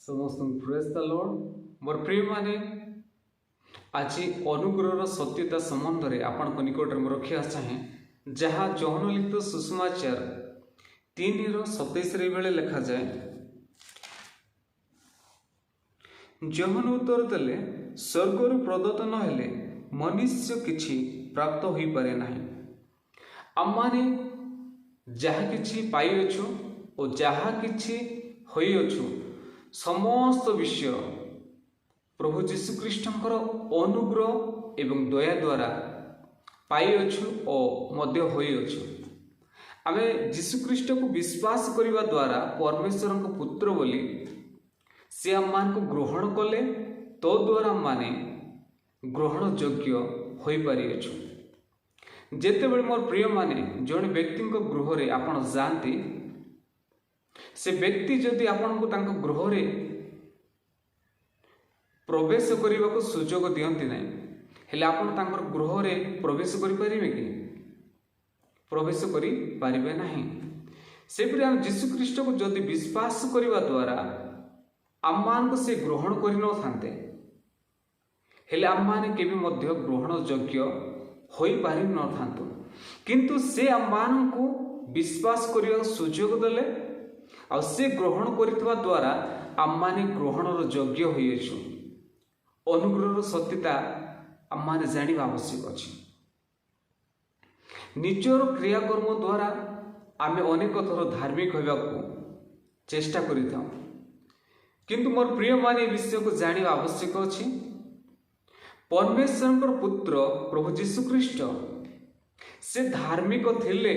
समस्त praise the Lord मोर प्रिय माने आज अनुग्रहर सत्यता संबंध में आपण निकट में रखा चाहे जहाँ जौन लिखित सुषमाचार 3:27 बेले लिखा जाए जौन उत्तर देले स्वर्गर प्रदत्त नहेले मनुष्य किछि प्राप्त हो पारे नाही। आम माने जहाँ किछि पाइछु और जहाँ किछि होइछु समस्त विषय प्रभु जीशुख्रीष्टर अनुग्रह एवं दया द्वारा पाइछु और मध्य होइछु। आमे जीशुख्रीष्ट को विश्वास करने द्वारा परमेश्वर को पुत्र बोली से आम मान को ग्रहण कले तो द्वारा माने ग्रहण योग्य हो पारिछु। जेते बेले मोर प्रिय माने जड़े व्यक्ति गृह रे आपण जानती से व्यक्ति जदि आपण को तांको गृह रे प्रवेश करने को सुजोग दियंती नहीं हेले आपण तांकर गृह रे प्रवेश करि परिबे कि प्रवेश करि परिबे नाही। सेपरि हम यीशु ख्रीष्ट को जदि विश्वास करने द्वारा आम मान को से ग्रहण करि न थांते हेले आम माने केबे मध्य ग्रहण योग्य होई पारि न थांतो किंतु से आम मान को विश्वास करिया सुजोग देले आ से ग्रहण करितवा द्वारा आम माने ग्रहणर योग्य होइछु। अनुग्रहर सत्यता आम माने जानिबा आवश्यक अछि। निजर क्रियाकर्म द्वारा आमे अनेक थर धार्मिक होइबाकू चेष्टा करिथाउ किंतु मोर प्रिय माने विषय को जानिबा आवश्यक अछि। परमेश्वरकर पुत्र प्रभु जीशुख्रीष्ट से धार्मिक थिले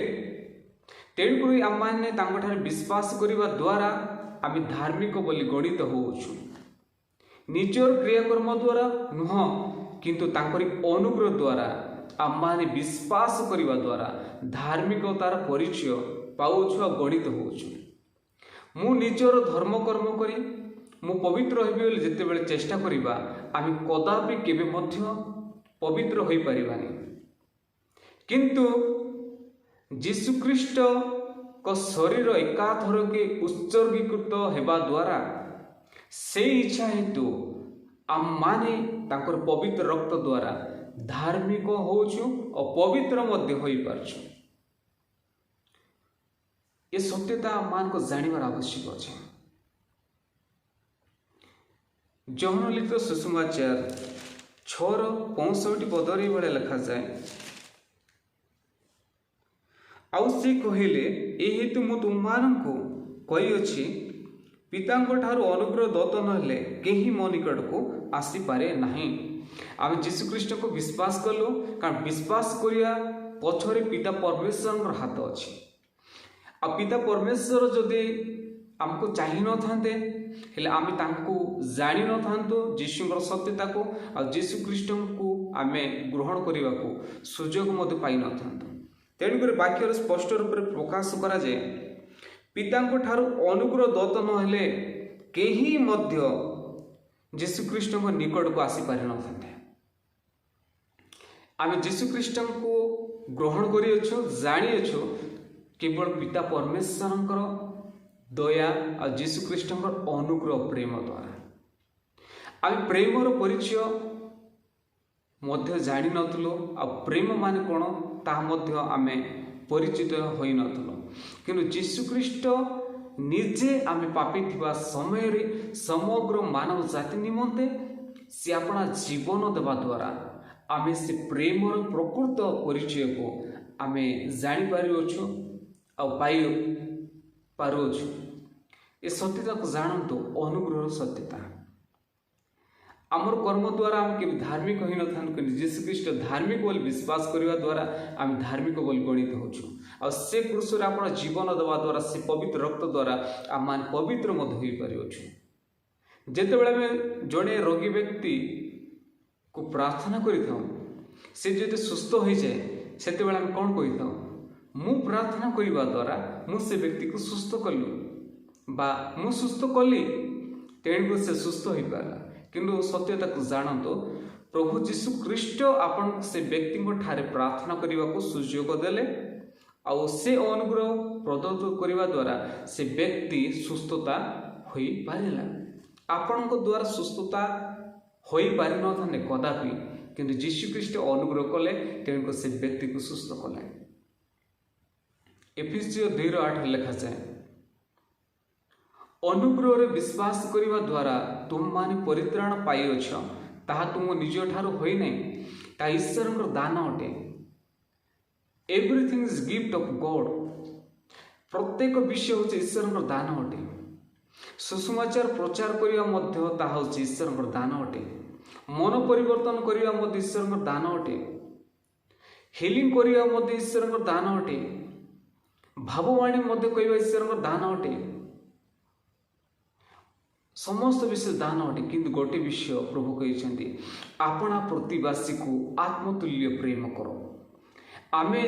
तेणुकरी आम माने तांकठारे विश्वास करिबा द्वारा आमे धार्मिक बोली गणित होउछु। निजर क्रियाकर्म द्वारा नुह किंतु तांकरी अनुग्रह द्वारा आम माने विश्वास करिबा द्वारा धार्मिकतार परिचय पाउछु आ गणित होउछु। मु निजर धर्म कर्म करी मु पवित्र हेबि बोली जेते बेले चेष्टा करिबा आमे कदापि केबे मध्य पवित्र होई परिबानी किंतु जीशुख्रीष्ट को शरीर एकाथर के उत्सर्गीकृत हेबा द्वारा से इच्छा हेतु आम माने तांकर पवित्र रक्त द्वारा धार्मिक होछु और पवित्र मध्य होई पारछु। ये सत्यता आम मान को जानिबार आवश्यक अछि। जौन लिखित सुषमाचार 6:65 पदरी बेले लिखा जाए आउ से कहिले ए हेतु मु तुममानंकु कहि अछि पितांक ठारू अनुग्रह दत्त नहेले केही मो निकट को आसी पारे नाही। आमे जीशुख्रीष्ट को विश्वास कलो कारण विश्वास करिया पछरे पिता परमेश्वर हाथ अछि। आ पिता परमेश्वर जदि हमको चाहि न थांते हेले आमे तांको जानि न थांतो जीशुଙ୍କର सत्यता को आ जीशुख्रीष्ट को आमे ग्रहण करिबा को सुजोग मते पाइ न थांतो। तेणुकर वाक्यर स्पष्ट रूप से प्रकाश करा जाए पितांको ठारू अनुग्रह दत्त नहेले केही मध्य जीशुख्रीष्ट को निकट को आसी पारि न थांते। आमे जीशुख्रीष्ट को ग्रहण करियछु जानियछु केवल पिता परमेश्वरंकर दया और जीशुख्रीष्टर अनुग्रह प्रेम द्वारा आमे प्रेमर परिचय मध्य जानि नथलो आ प्रेम माने कोन ता मध्य आमे परिचित होई नथलो किंतु जीशुख्रीष्ट निजे आमे पापी थिबा समय रे समग्र मानव जाति निमंते से अपना जीवन देवा द्वारा आमे से प्रेमर प्रकृत परिचय को आमे जानि पारियोछु आ पाइ पारोछु। ए सत्यता को जानतु अनुग्रह सत्यता आमर कर्म द्वारा आम के धार्मिक होई न थान कि जीशुख्रीष्ट धार्मिक बोली विश्वास करने द्वारा आम धार्मिक बोली गणित होछु आ से क्रूस रे आपण जीवन देवा द्वारा से पवित्र रक्त द्वारा आम मान पवित्र मध्य होई परियोछु। जेते बेले में जड़े रोगी व्यक्ति को प्रार्थना करिथाउ से जदि सुस्थ हो जाए सेते बेले हम कोन कहिथाउ मु प्रार्थना करिबा द्वारा मु से व्यक्ति को सुस्थ कलु बा मु सुस्थ कली तेणु से सुस्थ हो पारा किंतु सत्यता को जानतो प्रभु जीशुख्रीष्ट आपण से व्यक्ति ठारे प्रार्थना करने को सुजोग देले आउ से अनुग्रह प्रदत्त करने द्वारा से व्यक्ति सुस्थता हो पारा ଆପଣଙ୍କ ଦ୍ୱାରା ସୁସ୍ଥତା ହୋଇପାରିନଥାନ୍ତେ କଦାପି, କିନ୍ତୁ ଯୀଶୁଖ୍ରୀଷ୍ଟ ଅନୁଗ୍ରହ କଲେ, ତେଣୁକରି ସେ ବ୍ୟକ୍ତିକୁ ସୁସ୍ଥ କଲେ। ଏଫେସୀୟ 2:8 ଲେଖାଯାଏ, ଅନୁଗ୍ରହରେ ବିଶ୍ୱାସ କରିବା ଦ୍ୱାରା ତୁମମାନେ ପରିତ୍ରାଣ ପାଇଅଛ, ତାହା ତୁମ ନିଜ ଠାରୁ ହୋଇନାହିଁ, ତାହା ଈଶ୍ୱରଙ୍କର ଦାନ ଅଟେ। Everything is gift of God. ପ୍ରତ୍ୟେକ ବିଷୟ ହେଉଛି ଈଶ୍ୱରଙ୍କର ଦାନ ଅଟେ। ସୁସମାଚାର ପ୍ରଚାର କରିବା ମଧ୍ୟ ତାହା ହେଉଛି ଈଶ୍ୱରଙ୍କର ଦାନ ଅଟେ। ମନ ପରିବର୍ତ୍ତନ କରିବା ମଧ୍ୟ ଈଶ୍ୱରଙ୍କର ଦାନ ଅଟେ। ହିଲିଂ କରିବା ମଧ୍ୟ ଈଶ୍ୱରଙ୍କର ଦାନ ଅଟେ। ଭାବବାଣୀ ମଧ୍ୟ କହିବା ଈଶ୍ୱରଙ୍କର ଦାନ ଅଟେ। ସମସ୍ତ ବିଷୟ ଦାନ ଅଟେ, କିନ୍ତୁ ଗୋଟିଏ ବିଷୟ ପ୍ରଭୁ କହିଛନ୍ତି, ଆପଣା ପ୍ରତିବାସୀକୁ ଆତ୍ମତୁଲ୍ୟ ପ୍ରେମ କର। ଆମେ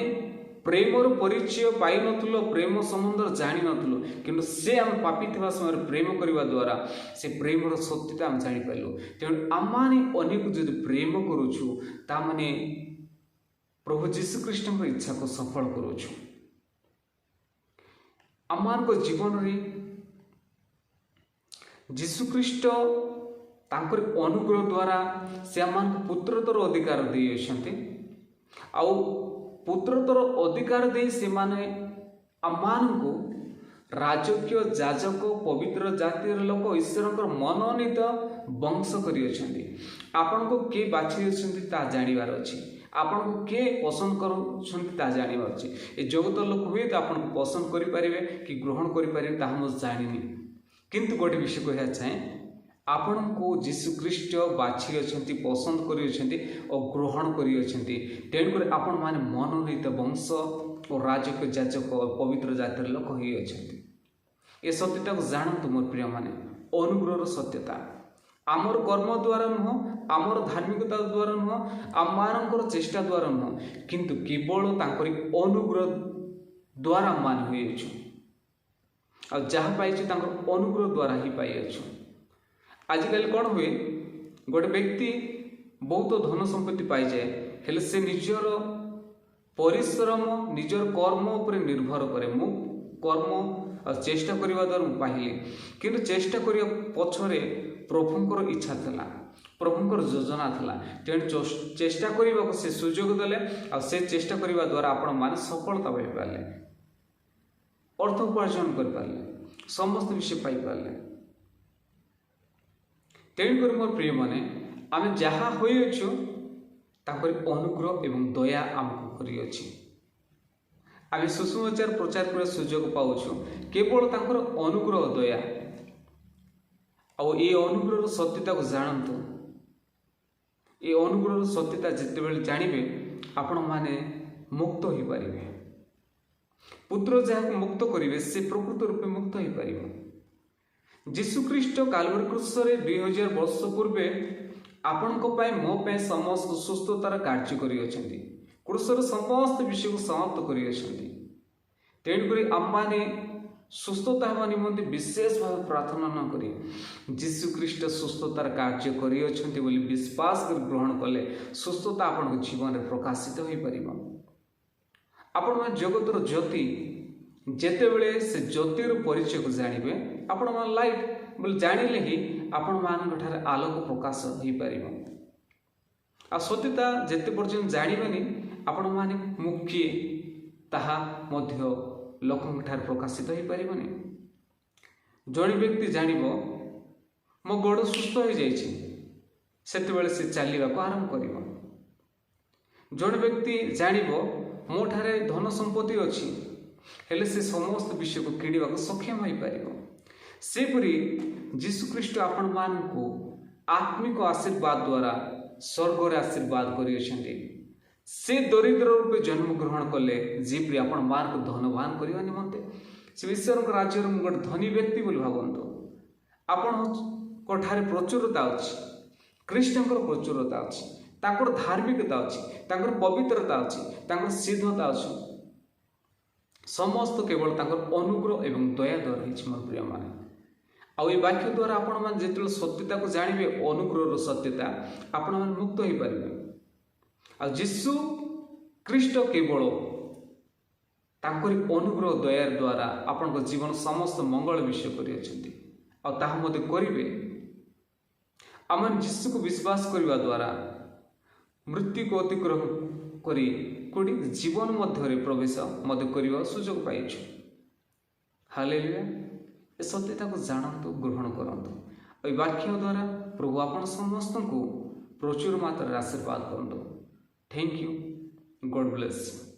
ପ୍ରେମର ପରିଚୟ ପାଇନଥିଲୁ, ପ୍ରେମ ସମ୍ବନ୍ଧରେ ଜାଣିନଥିଲୁ, କିନ୍ତୁ ସେ ଆମେ ପାପି ଥିବା ସମୟରେ ପ୍ରେମ କରିବା ଦ୍ୱାରା ସେ ପ୍ରେମର ସତ୍ୟତା ଆମେ ଜାଣିପାରିଲୁ। ତେଣୁ ଆମମାନେ ଅନ୍ୟକୁ ଯଦି ପ୍ରେମ କରୁଛୁ, ତାମାନେ ପ୍ରଭୁ ଯୀଶୁଖ୍ରୀଷ୍ଟଙ୍କ ଇଚ୍ଛାକୁ ସଫଳ କରୁଛୁ। ଆମମାନଙ୍କ ଜୀବନରେ ଯୀଶୁଖ୍ରୀଷ୍ଟ ତାଙ୍କର ଅନୁଗ୍ରହ ଦ୍ୱାରା ସେ ଆମମାନଙ୍କୁ ପୁତ୍ରତ୍ୱର ଅଧିକାର ଦେଇଅଛନ୍ତି। ଆଉ ପୁତ୍ରତ୍ୱର ଅଧିକାର ଦେଇ ସେମାନେ ଆମମାନଙ୍କୁ ରାଜକୀୟ, ଯାଜକ, ପବିତ୍ର ଜାତିର ଲୋକ, ଈଶ୍ୱରଙ୍କର ମନୋନୀତ ବଂଶ କରିଅଛନ୍ତି। ଆପଣଙ୍କୁ କିଏ ବାଛି ଅଛନ୍ତି ତାହା ଜାଣିବାର ଅଛି। ଆପଣଙ୍କୁ କିଏ ପସନ୍ଦ କରୁଛନ୍ତି ତାହା ଜାଣିବାର ଅଛି। ଏ ଜଗତ ଲୋକ ହୁଏତ ଆପଣଙ୍କୁ ପସନ୍ଦ କରିପାରିବେ କି ଗ୍ରହଣ କରିପାରିବେ, ତାହା ମୁଁ ଜାଣିନି, କିନ୍ତୁ ଗୋଟେ ବିଷୟ କହିବା ଚାହେଁ, ଆପଣଙ୍କୁ ଯୀଶୁଖ୍ରୀଷ୍ଟ ବାଛି ଅଛନ୍ତି, ପସନ୍ଦ କରିଅଛନ୍ତି ଓ ଗ୍ରହଣ କରିଅଛନ୍ତି। ତେଣୁକରି ଆପଣମାନେ ମନୋନୀତ ବଂଶ ଓ ରାଜକୀୟ, ଯାଜକ, ପବିତ୍ର ଜାତିର ଲୋକ ହୋଇଅଛନ୍ତି। ଏ ସତ୍ୟତାକୁ ଜାଣନ୍ତୁ ମୋର ପ୍ରିୟମାନେ। ଅନୁଗ୍ରହର ସତ୍ୟତା ଆମର କର୍ମ ଦ୍ୱାରା ନୁହଁ, ଆମର ଧାର୍ମିକତା ଦ୍ୱାରା ନୁହଁ, ଆମମାନଙ୍କର ଚେଷ୍ଟା ଦ୍ୱାରା ନୁହଁ, କିନ୍ତୁ କେବଳ ତାଙ୍କରି ଅନୁଗ୍ରହ ଦ୍ୱାରା ଆମମାନେ ହୋଇଅଛୁ। ଆଉ ଯାହା ପାଇଛୁ ତାଙ୍କର ଅନୁଗ୍ରହ ଦ୍ୱାରା ହିଁ ପାଇଅଛୁ। ଆଜିକାଲି କ'ଣ ହୁଏ, ଗୋଟେ ବ୍ୟକ୍ତି ବହୁତ ଧନ ସମ୍ପତ୍ତି ପାଇଯାଏ, ହେଲେ ସେ ନିଜର ପରିଶ୍ରମ, ନିଜର କର୍ମ ଉପରେ ନିର୍ଭର କରେ। ମୁଁ କର୍ମ ଆଉ ଚେଷ୍ଟା କରିବା ଦ୍ୱାରା ମୁଁ ପାଇଲି, କିନ୍ତୁ ଚେଷ୍ଟା କରିବା ପଛରେ ପ୍ରଭୁଙ୍କର ଇଚ୍ଛା ଥିଲା, ପ୍ରଭୁଙ୍କର ଯୋଜନା ଥିଲା। ତେଣୁ ଚେଷ୍ଟା କରିବାକୁ ସେ ସୁଯୋଗ ଦେଲେ, ଆଉ ସେ ଚେଷ୍ଟା କରିବା ଦ୍ୱାରା ଆପଣମାନେ ସଫଳତା ପାଇପାରିଲେ, ଅର୍ଥ ଉପାର୍ଜନ କରିପାରିଲେ, ସମସ୍ତ ବିଷୟ ପାଇପାରିଲେ। ତେଣୁକରି ମୋର ପ୍ରିୟମାନେ, ଆମେ ଯାହା ହୋଇଅଛୁ ତାଙ୍କରି ଅନୁଗ୍ରହ ଏବଂ ଦୟା ଆମକୁ କରିଅଛି। ଆମେ ସୁସମାଚାର ପ୍ରଚାର କରିବା ସୁଯୋଗ ପାଉଛୁ କେବଳ ତାଙ୍କର ଅନୁଗ୍ରହ, ଦୟା। ଆଉ ଏ ଅନୁଗ୍ରହର ସତ୍ୟତାକୁ ଜାଣନ୍ତୁ। ଏ ଅନୁଗ୍ରହର ସତ୍ୟତା ଯେତେବେଳେ ଜାଣିବେ, ଆପଣମାନେ ମୁକ୍ତ ହୋଇପାରିବେ। ପୁତ୍ର ଯାହାକୁ ମୁକ୍ତ କରିବେ, ସେ ପ୍ରକୃତ ରୂପେ ମୁକ୍ତ ହୋଇପାରିବ। ଯୀଶୁଖ୍ରୀଷ୍ଟ କାଲଭାରୀ କ୍ରୁଶରେ 2000 ବର୍ଷ ପୂର୍ବେ ଆପଣଙ୍କ ପାଇଁ, ମୋ ପାଇଁ ସମସ୍ତ ସୁସ୍ଥତାର କାର୍ଯ୍ୟ କରିଅଛନ୍ତି। କ୍ରୁଶର ସମସ୍ତ ବିଷୟକୁ ସମାପ୍ତ କରିଅଛନ୍ତି। ତେଣୁକରି ଆମମାନେ ସୁସ୍ଥତା ହେବା ନିମନ୍ତେ ବିଶେଷ ଭାବେ ପ୍ରାର୍ଥନା ନ କରି ଯୀଶୁଖ୍ରୀଷ୍ଟ ସୁସ୍ଥତାର କାର୍ଯ୍ୟ କରିଅଛନ୍ତି ବୋଲି ବିଶ୍ୱାସ କରି ଗ୍ରହଣ କଲେ ସୁସ୍ଥତା ଆପଣଙ୍କ ଜୀବନରେ ପ୍ରକାଶିତ ହୋଇପାରିବ। ଆପଣମାନେ ଜଗତର ଜ୍ୟୋତି, ଯେତେବେଳେ ସେ ଜ୍ୟୋତିର ପରିଚୟକୁ ଜାଣିବେ, ଆପଣମାନେ ଲାଇଟ୍ ବୋଲି ଜାଣିଲେ ହିଁ ଆପଣମାନଙ୍କ ଠାରେ ଆଲୋକ ପ୍ରକାଶ ହୋଇପାରିବ। ଆଉ ସତ୍ୟତା ଯେତେ ପର୍ଯ୍ୟନ୍ତ ଜାଣିବେନି, ଆପଣମାନେ ମୁଁ କିଏ ତାହା ମଧ୍ୟ ଲୋକଙ୍କ ଠାରେ ପ୍ରକାଶିତ ହୋଇପାରିବନି। ଜଣେ ବ୍ୟକ୍ତି ଜାଣିବ ମୋ ଗୋଡ଼ ସୁସ୍ଥ ହୋଇଯାଇଛି, ସେତେବେଳେ ସେ ଚାଲିବାକୁ ଆରମ୍ଭ କରିବ। ଜଣେ ବ୍ୟକ୍ତି ଜାଣିବ ମୋ ଠାରେ ଧନ ସମ୍ପତ୍ତି ଅଛି, ହେଲେ ସେ ସମସ୍ତ ବିଷୟକୁ କିଣିବାକୁ ସକ୍ଷମ ହୋଇପାରିବ। ସେପରି ଯୀଶୁଖ୍ରୀଷ୍ଟ ଆପଣମାନଙ୍କୁ ଆତ୍ମିକ ଆଶୀର୍ବାଦ ଦ୍ୱାରା ସ୍ୱର୍ଗରେ ଆଶୀର୍ବାଦ କରିଅଛନ୍ତି। ସେ ଦରିଦ୍ର ରୂପେ ଜନ୍ମଗ୍ରହଣ କଲେ, ଯେପରି ଆପଣମାନଙ୍କୁ ଧନବାନ କରିବା ନିମନ୍ତେ। ସେ ଈଶ୍ୱରଙ୍କ ରାଜ୍ୟର ମୁଁ ଗୋଟେ ଧନୀ ବ୍ୟକ୍ତି ବୋଲି ଭାବନ୍ତୁ। ଆପଣଙ୍କ ଠାରେ ପ୍ରଚୁରତା ଅଛି, ଖ୍ରୀଷ୍ଟଙ୍କର ପ୍ରଚୁରତା ଅଛି, ତାଙ୍କର ଧାର୍ମିକତା ଅଛି, ତାଙ୍କର ପବିତ୍ରତା ଅଛି, ତାଙ୍କର ସିଦ୍ଧତା ଅଛି। ସମସ୍ତ କେବଳ ତାଙ୍କର ଅନୁଗ୍ରହ ଏବଂ ଦୟା ଦ୍ୱାରା ହେଇଛି ମୋର ପ୍ରିୟମାନେ। ଆଉ ଏ ବାକ୍ୟ ଦ୍ୱାରା ଆପଣମାନେ ଯେତେବେଳେ ସତ୍ୟତାକୁ ଜାଣିବେ, ଅନୁଗ୍ରହର ସତ୍ୟତା, ଆପଣମାନେ ମୁକ୍ତ ହୋଇପାରିବେ। ଆଉ ଯୀଶୁ ଖ୍ରୀଷ୍ଟ କେବଳ ତାଙ୍କରି ଅନୁଗ୍ରହ ଦୟା ଦ୍ୱାରା ଆପଣଙ୍କ ଜୀବନ ସମସ୍ତ ମଙ୍ଗଳ ବିଷୟ କରିଅଛନ୍ତି। ଆଉ ତାହା ମଧ୍ୟ କରିବେ आम यीशु को विश्वास करने द्वारा मृत्यु को अतिक्रम करी कोड़ी जीवन मध्य प्रवेश करने सुजोग पाइछु। हालेलुया। ए सत्यता को जानतु, ग्रहण करंतु। ए वाक्य द्वारा प्रभु आपण समस्त को प्रचुर मात्रा आशीर्वाद करंतु। Thank you. God bless you.